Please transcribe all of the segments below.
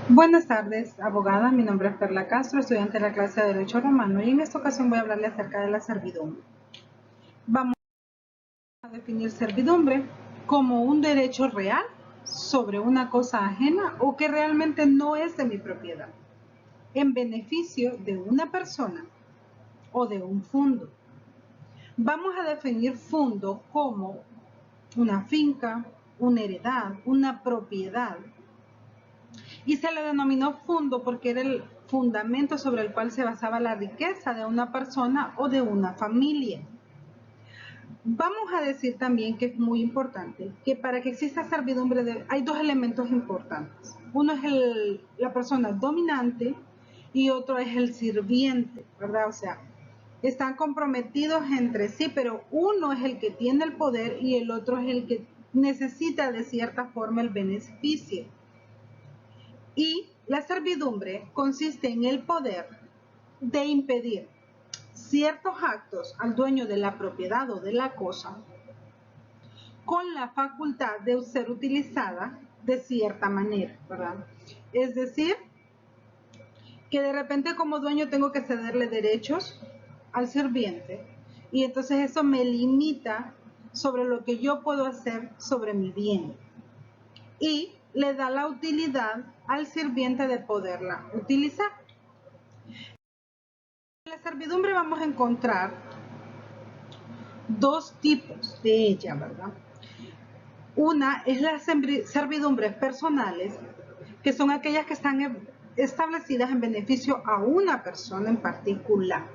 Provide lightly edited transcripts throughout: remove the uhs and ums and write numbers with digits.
Buenas tardes, abogada. Mi nombre es Perla Castro, estudiante de la clase de Derecho Romano, y en esta ocasión voy a hablarle acerca de la servidumbre. Vamos a definir servidumbre como un derecho real sobre una cosa ajena o que realmente no es de mi propiedad, en beneficio de una persona o de un fondo. Vamos a definir fondo como una finca, una heredad, una propiedad. Y se le denominó fondo porque era el fundamento sobre el cual se basaba la riqueza de una persona o de una familia. Vamos a decir también que es muy importante que para que exista servidumbre hay dos elementos importantes. Uno es la persona dominante y otro es el sirviente, ¿verdad? O sea, están comprometidos entre sí, pero uno es el que tiene el poder y el otro es el que necesita de cierta forma el beneficio. Y la servidumbre consiste en el poder de impedir ciertos actos al dueño de la propiedad o de la cosa con la facultad de ser utilizada de cierta manera, ¿verdad? Es decir, que de repente como dueño tengo que cederle derechos al sirviente y entonces eso me limita sobre lo que yo puedo hacer sobre mi bien y le da la utilidad al sirviente de poderla utilizar. En la servidumbre vamos a encontrar dos tipos de ella, ¿verdad? Una es las servidumbres personales, que son aquellas que están establecidas en beneficio a una persona en particular.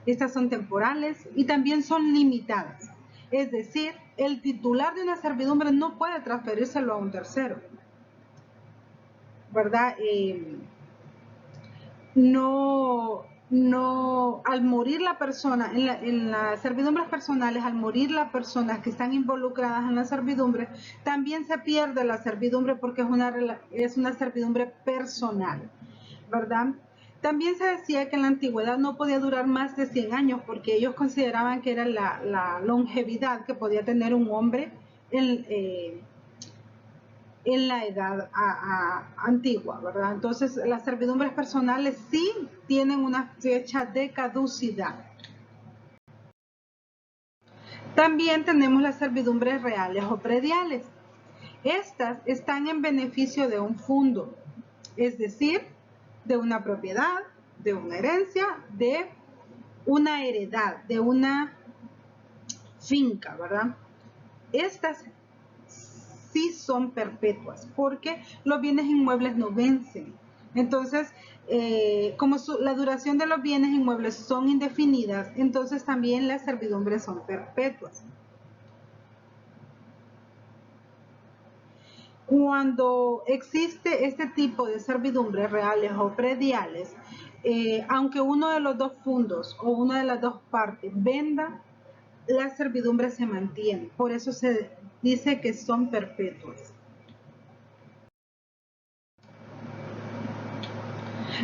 Estas son temporales y también son limitadas. Es decir, el titular de una servidumbre no puede transferírselo a un tercero, ¿verdad? Al morir la persona, en las servidumbres personales, al morir las personas que están involucradas en la servidumbre, también se pierde la servidumbre porque es una servidumbre personal, ¿verdad? También se decía que en la antigüedad no podía durar más de 100 años porque ellos consideraban que era la longevidad que podía tener un hombre en la edad antigua, ¿verdad? Entonces, las servidumbres personales sí tienen una fecha de caducidad. También tenemos las servidumbres reales o prediales. Estas están en beneficio de un fondo, es decir, de una propiedad, de una herencia, de una heredad, de una finca, ¿verdad? Estas sí son perpetuas, porque los bienes inmuebles no vencen. Entonces, como la duración de los bienes inmuebles son indefinidas, entonces también las servidumbres son perpetuas. Cuando existe este tipo de servidumbres reales o prediales, aunque uno de los dos fondos o una de las dos partes venda, la servidumbre se mantiene. Por eso se dice que son perpetuas.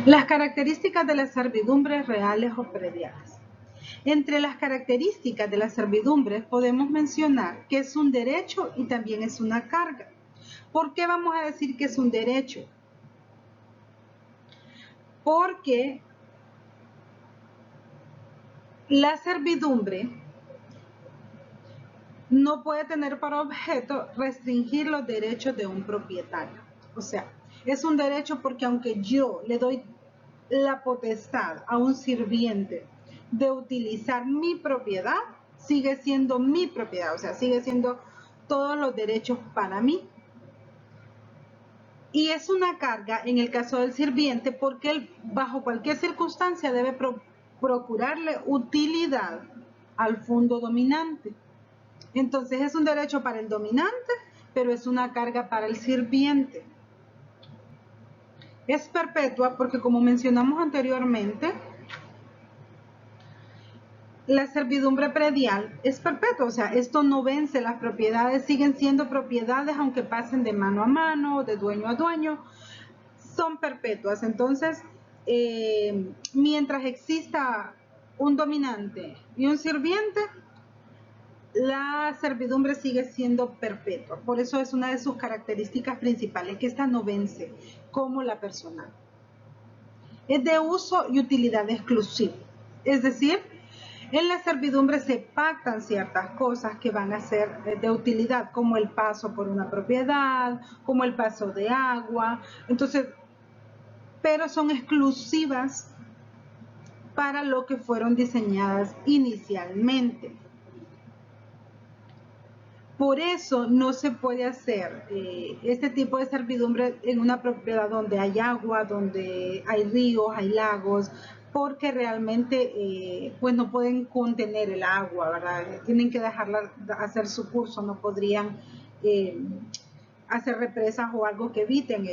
Las características de las servidumbres reales o prediales. Entre las características de las servidumbres podemos mencionar que es un derecho y también es una carga. ¿Por qué vamos a decir que es un derecho? Porque la servidumbre no puede tener para objeto restringir los derechos de un propietario. O sea, es un derecho porque aunque yo le doy la potestad a un sirviente de utilizar mi propiedad, sigue siendo mi propiedad, o sea, sigue siendo todos los derechos para mí. Y es una carga en el caso del sirviente porque él bajo cualquier circunstancia debe procurarle utilidad al fondo dominante. Entonces es un derecho para el dominante, pero es una carga para el sirviente. Es perpetua porque, como mencionamos anteriormente, la servidumbre predial es perpetua, o sea, esto no vence, las propiedades siguen siendo propiedades aunque pasen de mano a mano, de dueño a dueño, son perpetuas. Entonces, mientras exista un dominante y un sirviente, la servidumbre sigue siendo perpetua. Por eso es una de sus características principales, que esta no vence como la personal. Es de uso y utilidad exclusiva. Es decir, en la servidumbre se pactan ciertas cosas que van a ser de utilidad, como el paso por una propiedad, como el paso de agua. Entonces, pero son exclusivas para lo que fueron diseñadas inicialmente. Por eso no se puede hacer este tipo de servidumbre en una propiedad donde hay agua, donde hay ríos, hay lagos, porque realmente pues no pueden contener el agua, ¿verdad? Tienen que dejarla hacer su curso, no podrían hacer represas o algo que eviten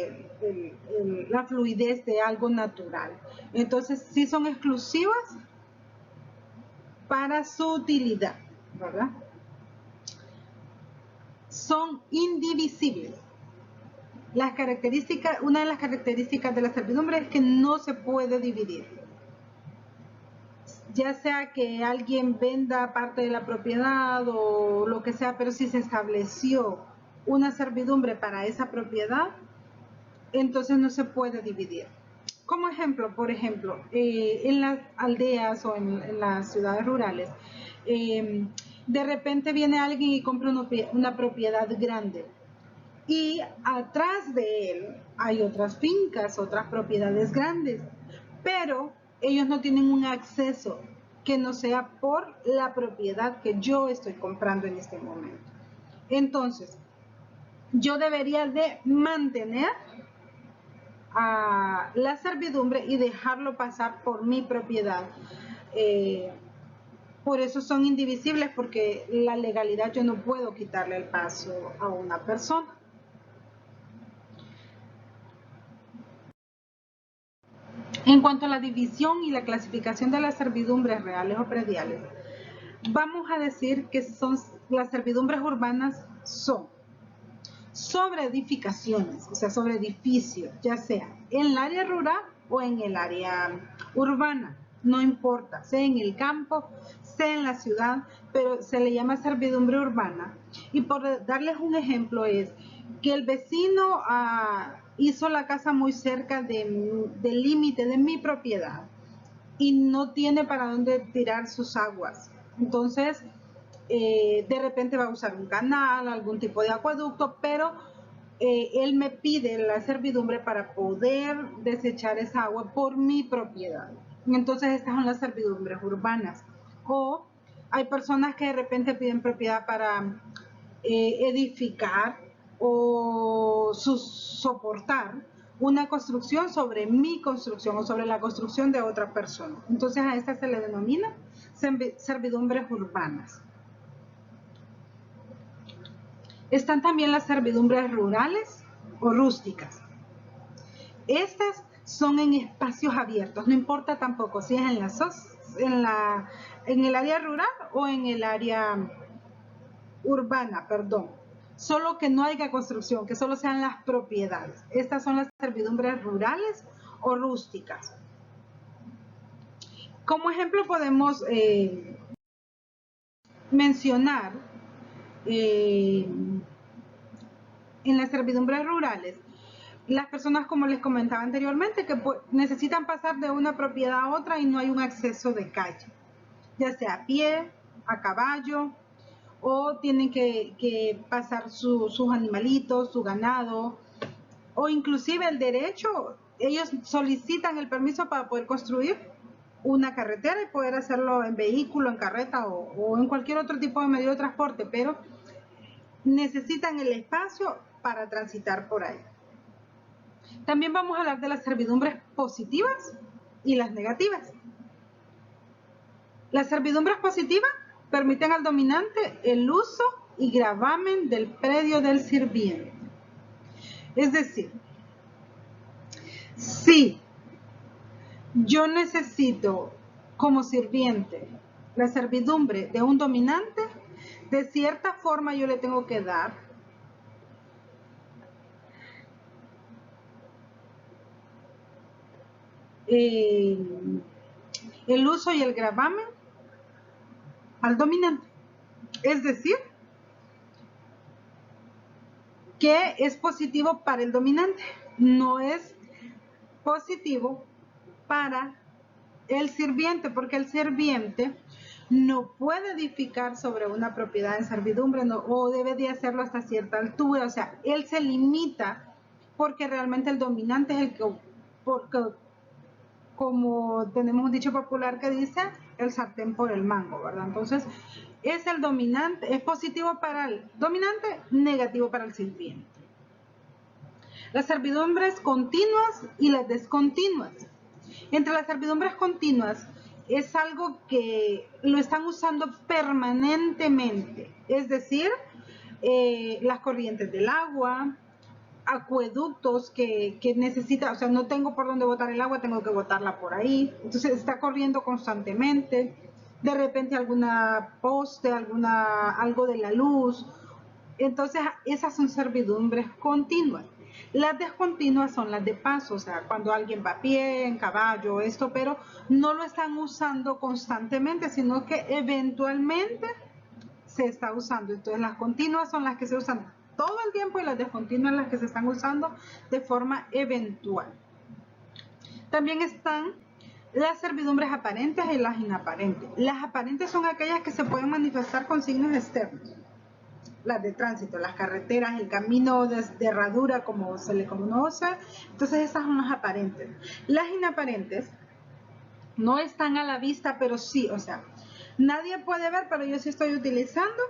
la fluidez de algo natural. Entonces sí son exclusivas para su utilidad, ¿verdad? Son indivisibles. Una de las características de la servidumbre es que no se puede dividir. Ya sea que alguien venda parte de la propiedad o lo que sea, pero si se estableció una servidumbre para esa propiedad, entonces no se puede dividir. Como ejemplo, por ejemplo, en las aldeas o en las ciudades rurales, de repente viene alguien y compra una propiedad grande y atrás de él hay otras fincas, otras propiedades grandes, pero ellos no tienen un acceso que no sea por la propiedad que yo estoy comprando en este momento. Entonces, yo debería de mantener a la servidumbre y dejarlo pasar por mi propiedad. Por eso son indivisibles, porque la legalidad yo no puedo quitarle el paso a una persona. En cuanto a la división y la clasificación de las servidumbres reales o prediales, vamos a decir que las servidumbres urbanas son sobre edificaciones, o sea, sobre edificios, ya sea en el área rural o en el área urbana, no importa, sea en el campo, sea en la ciudad, pero se le llama servidumbre urbana. Y por darles un ejemplo es que el vecino hizo la casa muy cerca del límite de mi propiedad y no tiene para dónde tirar sus aguas. Entonces, de repente va a usar un canal, algún tipo de acueducto, pero él me pide la servidumbre para poder desechar esa agua por mi propiedad. Entonces estas son las servidumbres urbanas. O hay personas que de repente piden propiedad para edificar o soportar una construcción sobre mi construcción o sobre la construcción de otra persona. Entonces a esta se le denomina servidumbres urbanas. Están también las servidumbres rurales o rústicas. Estas son en espacios abiertos, no importa tampoco si es en el área rural o en el área urbana, perdón. Solo que no haya construcción, que solo sean las propiedades. Estas son las servidumbres rurales o rústicas. Como ejemplo podemos mencionar en las servidumbres rurales las personas, como les comentaba anteriormente, que necesitan pasar de una propiedad a otra y no hay un acceso de calle, ya sea a pie, a caballo, o tienen que pasar sus animalitos, su ganado, o inclusive el derecho, ellos solicitan el permiso para poder construir una carretera y poder hacerlo en vehículo, en carreta o en cualquier otro tipo de medio de transporte, pero necesitan el espacio para transitar por ahí. También vamos a hablar de las servidumbres positivas y las negativas. Las servidumbres positivas permiten al dominante el uso y gravamen del predio del sirviente. Es decir, si yo necesito como sirviente la servidumbre de un dominante, de cierta forma yo le tengo que dar el uso y el gravamen al dominante. Es decir, que es positivo para el dominante, no es positivo para el sirviente, porque el sirviente no puede edificar sobre una propiedad en servidumbre, no, o debe de hacerlo hasta cierta altura, o sea, él se limita porque realmente el dominante es el que, porque, como tenemos un dicho popular que dice, el sartén por el mango, ¿verdad? Entonces, es el dominante, es positivo para el dominante, negativo para el sirviente. Las servidumbres continuas y las descontinuas. Entre las servidumbres continuas es algo que lo están usando permanentemente, es decir, las corrientes del agua, acueductos que necesita, o sea, no tengo por dónde botar el agua, tengo que botarla por ahí, entonces está corriendo constantemente, de repente alguna poste, algo de la luz, entonces esas son servidumbres continuas. Las descontinuas son las de paso, o sea, cuando alguien va a pie, en caballo, esto, pero no lo están usando constantemente, sino que eventualmente se está usando. Entonces las continuas son las que se usan todo el tiempo y las descontinuas las que se están usando de forma eventual. También están las servidumbres aparentes y las inaparentes. Las aparentes son aquellas que se pueden manifestar con signos externos. Las de tránsito, las carreteras, el camino de herradura, como se le conoce. Entonces esas son las aparentes. Las inaparentes no están a la vista, pero sí, o sea, nadie puede ver, pero yo sí estoy utilizando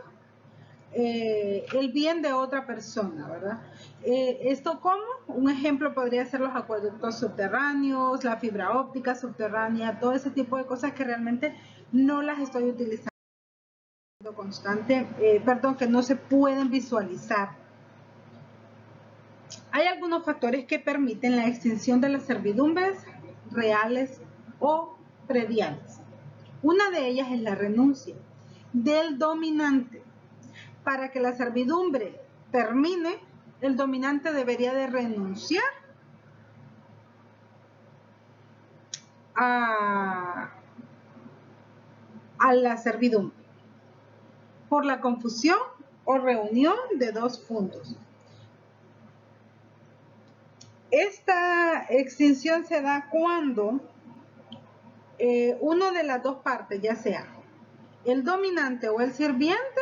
el bien de otra persona, ¿verdad? ¿Esto cómo? Un ejemplo podría ser los acueductos subterráneos, la fibra óptica subterránea, todo ese tipo de cosas que realmente no las estoy utilizando constante, perdón, que no se pueden visualizar. Hay algunos factores que permiten la extinción de las servidumbres reales o prediales. Una de ellas es la renuncia del dominante. Para que la servidumbre termine, el dominante debería de renunciar a la servidumbre por la confusión o reunión de dos puntos. Esta extinción se da cuando uno de las dos partes, ya sea el dominante o el sirviente,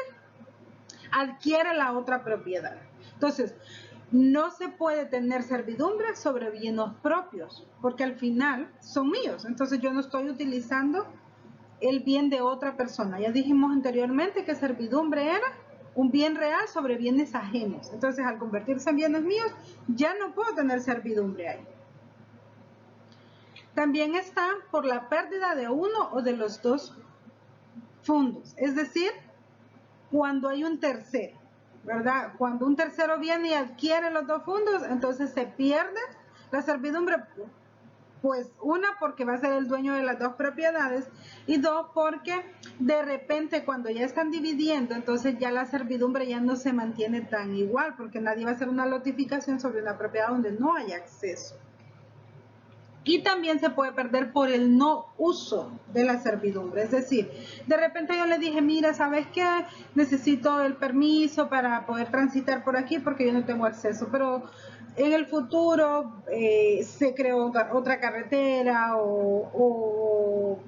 adquiere la otra propiedad. Entonces, no se puede tener servidumbre sobre bienes propios, porque al final son míos. Entonces, yo no estoy utilizando el bien de otra persona. Ya dijimos anteriormente que servidumbre era un bien real sobre bienes ajenos. Entonces, al convertirse en bienes míos, ya no puedo tener servidumbre ahí. También está por la pérdida de uno o de los dos fondos, es decir, cuando hay un tercero, ¿verdad? Cuando un tercero viene y adquiere los dos fondos, entonces se pierde la servidumbre, pues una, porque va a ser el dueño de las dos propiedades, y dos, porque de repente cuando ya están dividiendo, entonces ya la servidumbre ya no se mantiene tan igual, porque nadie va a hacer una lotificación sobre una propiedad donde no hay acceso. Y también se puede perder por el no uso de la servidumbre. Es decir, de repente yo le dije, mira, ¿sabes qué? Necesito el permiso para poder transitar por aquí porque yo no tengo acceso. Pero en el futuro se creó otra carretera o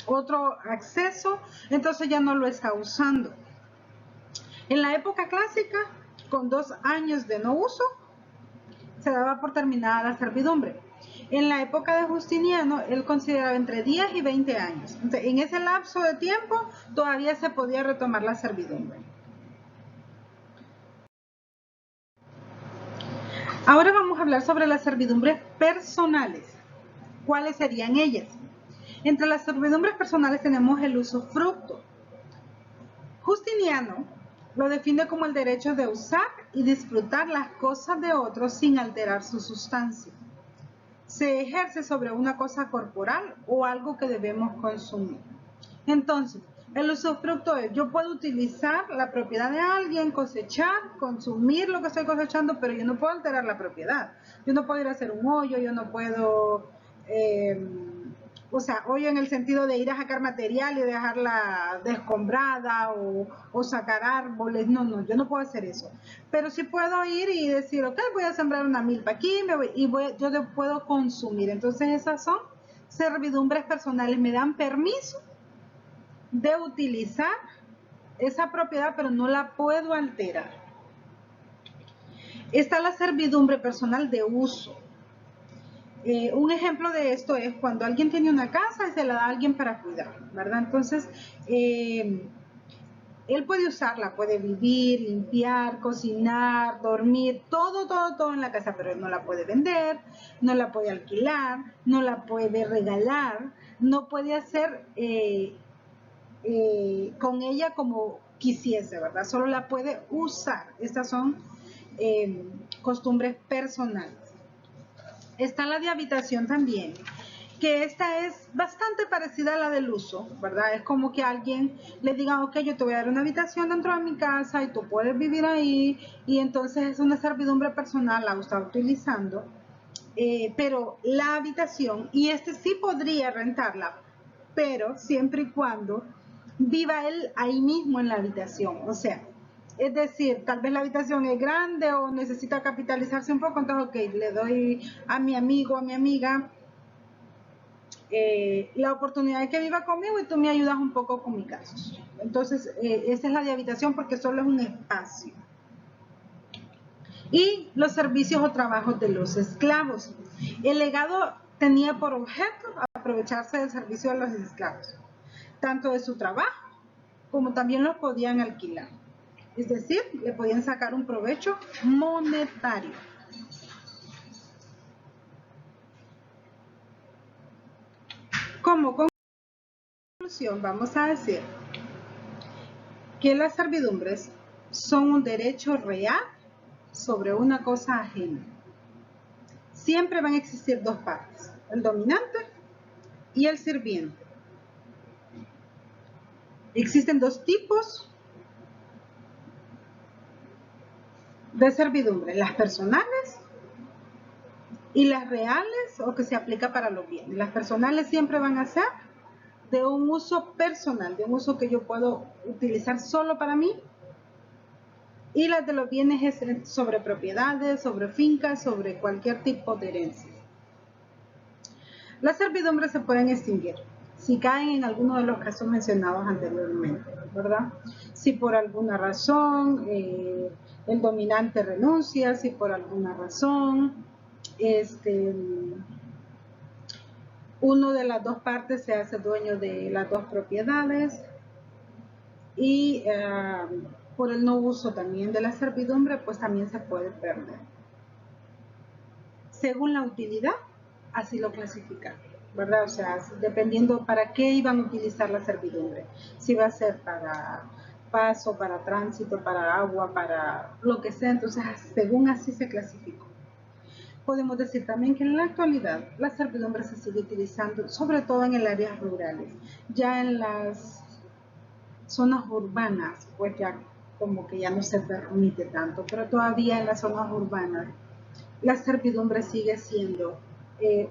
otro acceso, entonces ya no lo está usando. En la época clásica, con 2 años de no uso, se daba por terminada la servidumbre. En la época de Justiniano, él consideraba entre 10 y 20 años. Entonces, en ese lapso de tiempo, todavía se podía retomar la servidumbre. Ahora vamos a hablar sobre las servidumbres personales. ¿Cuáles serían ellas? Entre las servidumbres personales tenemos el usufructo. Justiniano lo define como el derecho de usar y disfrutar las cosas de otros sin alterar su sustancia. Se ejerce sobre una cosa corporal o algo que debemos consumir. Entonces, el usufructo es, yo puedo utilizar la propiedad de alguien, cosechar, consumir lo que estoy cosechando, pero yo no puedo alterar la propiedad. Yo no puedo ir a hacer un hoyo, yo no puedo O sea, hoyo en el sentido de ir a sacar material y dejarla descombrada o sacar árboles. No, no, yo no puedo hacer eso. Pero sí puedo ir y decir, ok, voy a sembrar una milpa aquí yo puedo consumir. Entonces esas son servidumbres personales. Me dan permiso de utilizar esa propiedad, pero no la puedo alterar. Está la servidumbre personal de uso. Un ejemplo de esto es cuando alguien tiene una casa y se la da a alguien para cuidar, ¿verdad? Entonces, él puede usarla, puede vivir, limpiar, cocinar, dormir, todo en la casa, pero él no la puede vender, no la puede alquilar, no la puede regalar, no puede hacer con ella como quisiese, ¿verdad? Solo la puede usar. Estas son costumbres personales. Está la de habitación también, que esta es bastante parecida a la del uso, ¿verdad? Es como que alguien le diga, ok, yo te voy a dar una habitación dentro de mi casa y tú puedes vivir ahí, y entonces es una servidumbre personal, la está utilizando, pero la habitación, y este sí podría rentarla, pero siempre y cuando viva él ahí mismo en la habitación, o sea, es decir, tal vez la habitación es grande o necesita capitalizarse un poco, entonces, ok, le doy a mi amigo, a mi amiga, la oportunidad de que viva conmigo y tú me ayudas un poco con mi caso. Entonces, esa es la de habitación porque solo es un espacio. Y los servicios o trabajos de los esclavos. El legado tenía por objeto aprovecharse del servicio de los esclavos, tanto de su trabajo como también los podían alquilar. Es decir, le podían sacar un provecho monetario. Como conclusión, vamos a decir que las servidumbres son un derecho real sobre una cosa ajena. Siempre van a existir dos partes, el dominante y el sirviente. Existen dos tipos de servidumbre, las personales y las reales o que se aplica para los bienes. Las personales siempre van a ser de un uso personal, de un uso que yo puedo utilizar solo para mí, y las de los bienes es sobre propiedades, sobre fincas, sobre cualquier tipo de herencia. Las servidumbres se pueden extinguir si caen en alguno de los casos mencionados anteriormente, ¿verdad? Si por alguna razón el dominante renuncia, si por alguna razón uno de las dos partes se hace dueño de las dos propiedades, y por el no uso también de la servidumbre, pues también se puede perder. Según la utilidad, así lo clasifican, ¿verdad? O sea, dependiendo para qué iban a utilizar la servidumbre. Si va a ser para paso, para tránsito, para agua, para lo que sea, entonces según así se clasificó. Podemos decir también que en la actualidad la servidumbre se sigue utilizando, sobre todo en el área rurales. Ya en las zonas urbanas, pues ya como que ya no se permite tanto, pero todavía en las zonas urbanas la servidumbre sigue siendo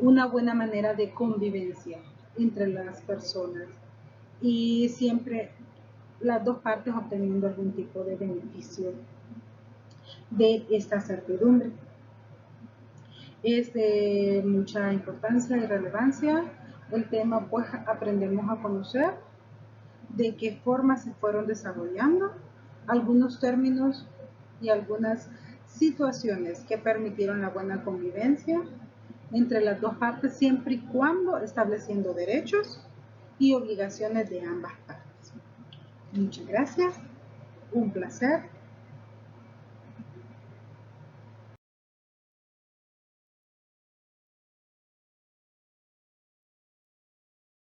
una buena manera de convivencia entre las personas y siempre las dos partes obteniendo algún tipo de beneficio de esta servidumbre. Es de mucha importancia y relevancia el tema, pues aprendemos a conocer de qué forma se fueron desarrollando algunos términos y algunas situaciones que permitieron la buena convivencia entre las dos partes, siempre y cuando estableciendo derechos y obligaciones de ambas partes. Muchas gracias, un placer.